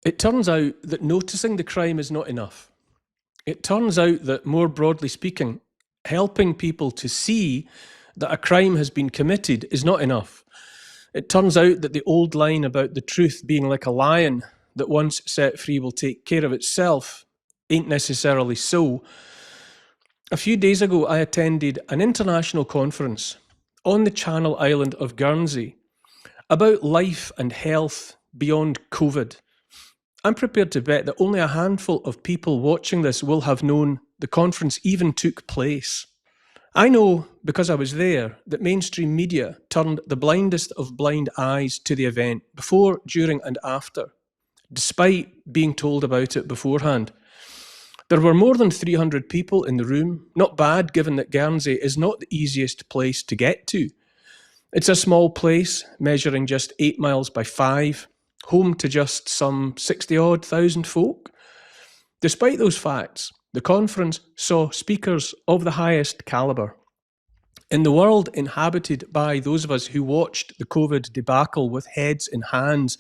It turns out that noticing the crime is not enough. It turns out that, more broadly speaking, helping people to see that a crime has been committed is not enough. It turns out that the old line about the truth being like a lion that once set free will take care of itself ain't necessarily so. A few days ago, I attended an international conference on the Channel Island of Guernsey about life and health beyond COVID. I'm prepared to bet that only a handful of people watching this will have known the conference even took place. I know, because I was there, that mainstream media turned the blindest of blind eyes to the event before, during and after, despite being told about it beforehand. There were more than 300 people in the room, not bad given that Guernsey is not the easiest place to get to. It's a small place, measuring just 8 miles by 5, home to just some 60-odd thousand folk. Despite those facts, the conference saw speakers of the highest calibre. In the world inhabited by those of us who watched the COVID debacle with heads in hands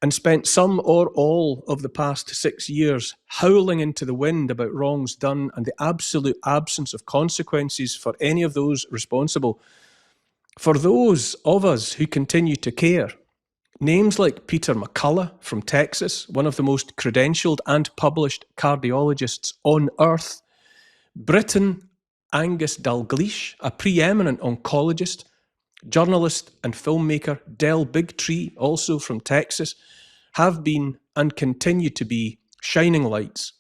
and spent some or all of the past 6 years howling into the wind about wrongs done and the absolute absence of consequences for any of those responsible, for those of us who continue to care, names like Peter McCullough from Texas, one of the most credentialed and published cardiologists on earth, Britain, Angus Dalgleish, a preeminent oncologist, journalist and filmmaker Del Bigtree, also from Texas, have been and continue to be shining lights.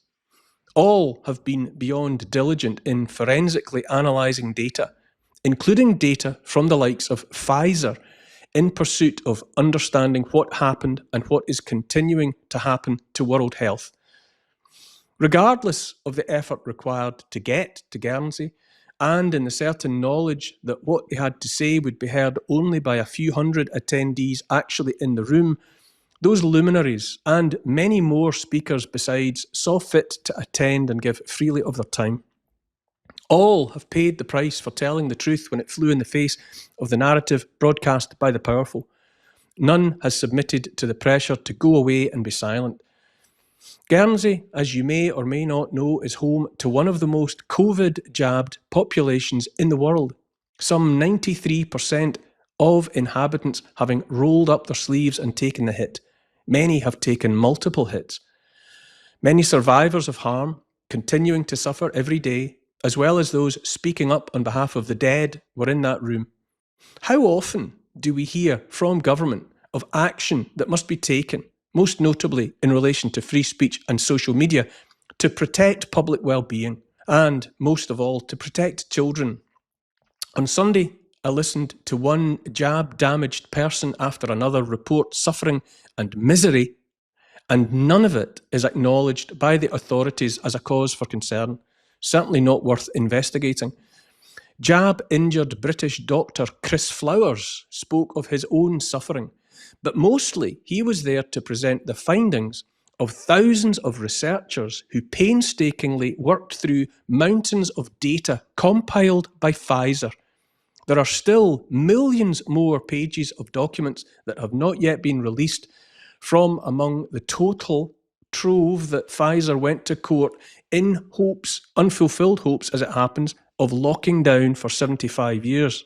All have been beyond diligent in forensically analysing data, including data from the likes of Pfizer, in pursuit of understanding what happened and what is continuing to happen to world health. Regardless of the effort required to get to Guernsey, and in the certain knowledge that what they had to say would be heard only by a few hundred attendees actually in the room, those luminaries and many more speakers besides saw fit to attend and give freely of their time. All have paid the price for telling the truth when it flew in the face of the narrative broadcast by the powerful. None has submitted to the pressure to go away and be silent. Guernsey, as you may or may not know, is home to one of the most COVID-jabbed populations in the world, some 93% of inhabitants having rolled up their sleeves and taken the hit. Many have taken multiple hits. Many survivors of harm, continuing to suffer every day, as well as those speaking up on behalf of the dead, were in that room. How often do we hear from government of action that must be taken, most notably in relation to free speech and social media, to protect public well-being and, most of all, to protect children? On Sunday, I listened to one jab-damaged person after another report suffering and misery, and none of it is acknowledged by the authorities as a cause for concern. Certainly not worth investigating. Jab-injured British doctor Chris Flowers spoke of his own suffering, but mostly he was there to present the findings of thousands of researchers who painstakingly worked through mountains of data compiled by Pfizer. There are still millions more pages of documents that have not yet been released from among the total trove that Pfizer went to court in hopes, unfulfilled hopes as it happens, of locking down for 75 years.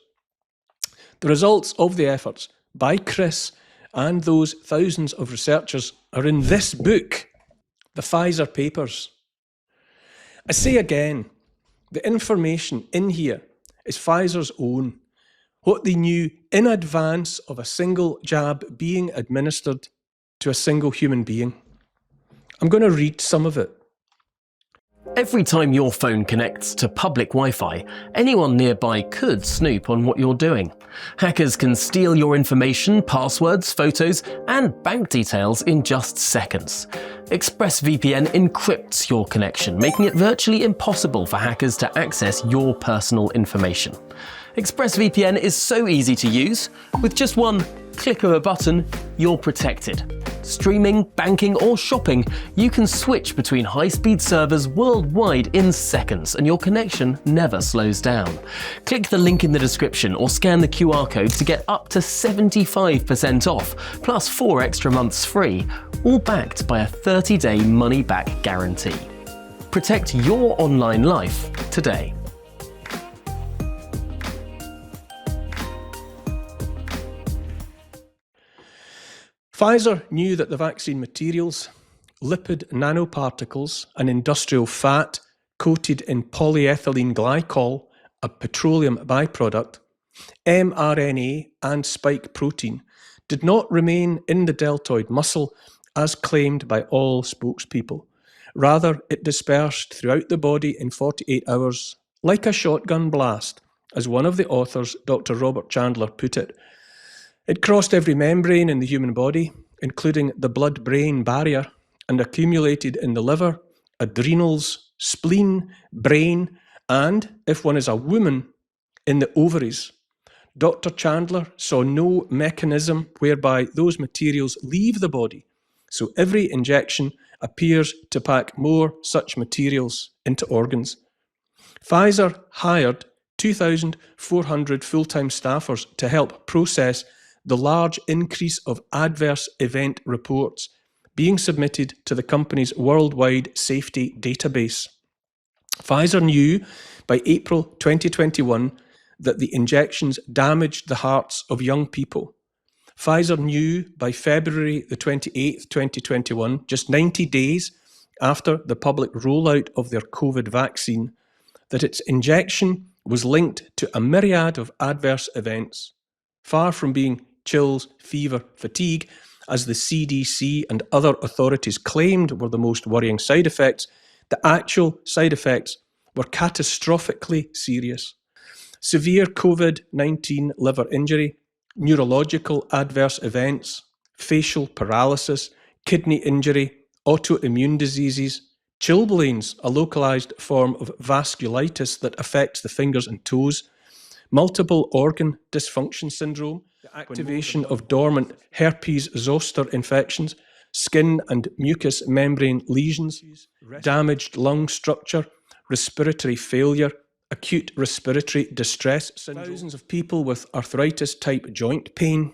The results of the efforts by Chris and those thousands of researchers are in this book, the Pfizer Papers. I say again, the information in here is Pfizer's own, what they knew in advance of a single jab being administered to a single human being. I'm going to read some of it. Every time your phone connects to public Wi-Fi, anyone nearby could snoop on what you're doing. Hackers can steal your information, passwords, photos, and bank details in just seconds. ExpressVPN encrypts your connection, making it virtually impossible for hackers to access your personal information. ExpressVPN is so easy to use. With just one click of a button, you're protected. Streaming, banking, or shopping, you can switch between high-speed servers worldwide in seconds, and your connection never slows down. Click the link in the description or scan the QR code to get up to 75% off, plus 4 extra months free, all backed by a 30-day money-back guarantee. Protect your online life today. Pfizer knew that the vaccine materials, lipid nanoparticles, and industrial fat coated in polyethylene glycol, a petroleum byproduct, mRNA and spike protein, did not remain in the deltoid muscle as claimed by all spokespeople. Rather, it dispersed throughout the body in 48 hours, like a shotgun blast, as one of the authors, Dr. Robert Chandler, put it. It crossed every membrane in the human body, including the blood-brain barrier, and accumulated in the liver, adrenals, spleen, brain, and, if one is a woman, in the ovaries. Dr. Chandler saw no mechanism whereby those materials leave the body, so every injection appears to pack more such materials into organs. Pfizer hired 2,400 full-time staffers to help process the large increase of adverse event reports being submitted to the company's worldwide safety database. Pfizer knew by April 2021 that the injections damaged the hearts of young people. Pfizer knew by February the 28th, 2021, just 90 days after the public rollout of their COVID vaccine, that its injection was linked to a myriad of adverse events. Far from being chills, fever, fatigue, as the CDC and other authorities claimed were the most worrying side effects, the actual side effects were catastrophically serious. Severe COVID-19 liver injury, neurological adverse events, facial paralysis, kidney injury, autoimmune diseases, chilblains, a localized form of vasculitis that affects the fingers and toes, multiple organ dysfunction syndrome, the activation of dormant herpes zoster infections, skin and mucous membrane lesions, damaged lung structure, respiratory failure, acute respiratory distress syndrome, thousands of people with arthritis-type joint pain.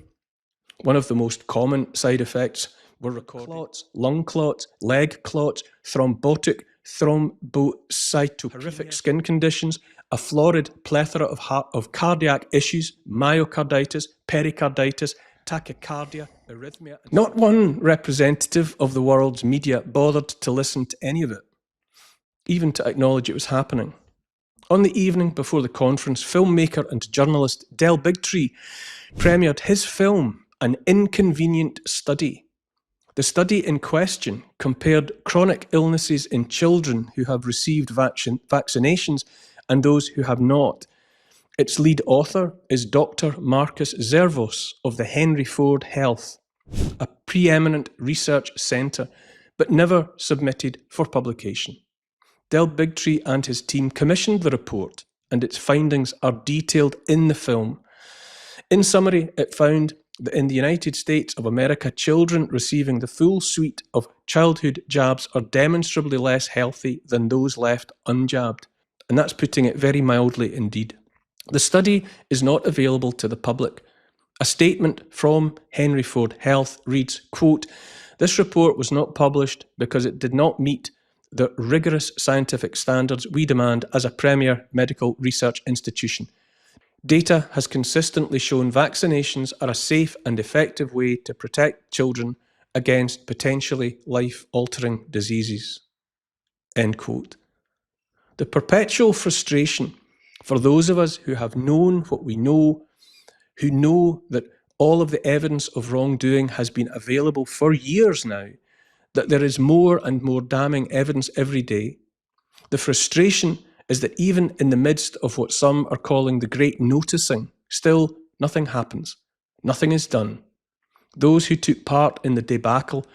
One of the most common side effects were recorded clots, lung clots, leg clots, thrombotic thrombocytopenia, horrific skin conditions, a florid plethora of cardiac issues, myocarditis, pericarditis, tachycardia, arrhythmia. Not one representative of the world's media bothered to listen to any of it, even to acknowledge it was happening. On the evening before the conference, filmmaker and journalist Del Bigtree premiered his film, An Inconvenient Study. The study in question compared chronic illnesses in children who have received vaccinations and those who have not. Its lead author is Dr. Marcus Zervos of the Henry Ford Health, a preeminent research centre, but never submitted for publication. Del Bigtree and his team commissioned the report, and its findings are detailed in the film. In summary, it found that in the United States of America, children receiving the full suite of childhood jabs are demonstrably less healthy than those left unjabbed. And that's putting it very mildly indeed. The study is not available to the public. A statement from Henry Ford Health reads, quote, "This report was not published because it did not meet the rigorous scientific standards we demand as a premier medical research institution. Data has consistently shown vaccinations are a safe and effective way to protect children against potentially life-altering diseases." End quote. The perpetual frustration for those of us who have known what we know, who know that all of the evidence of wrongdoing has been available for years now, that there is more and more damning evidence every day. The frustration is that even in the midst of what some are calling the great noticing, still nothing happens. Nothing is done. Those who took part in the debacle,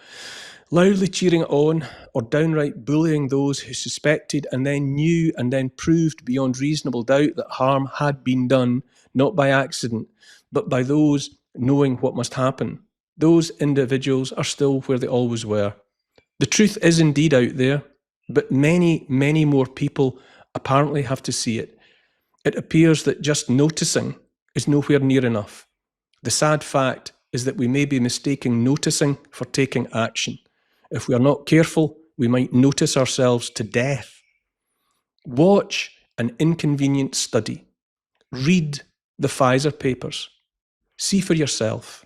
loudly cheering on or downright bullying those who suspected and then knew and then proved beyond reasonable doubt that harm had been done, not by accident, but by those knowing what must happen. those individuals are still where they always were. The truth is indeed out there, but many, many more people apparently have to see it. It appears that just noticing is nowhere near enough. The sad fact is that we may be mistaking noticing for taking action. If we are not careful, we might notice ourselves to death. Watch an inconvenient study. Read the Pfizer Papers. See for yourself.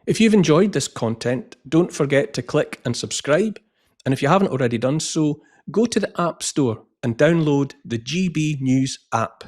If you've enjoyed this content, don't forget to click and subscribe. And if you haven't already done so, go to the App Store and download the GB News app.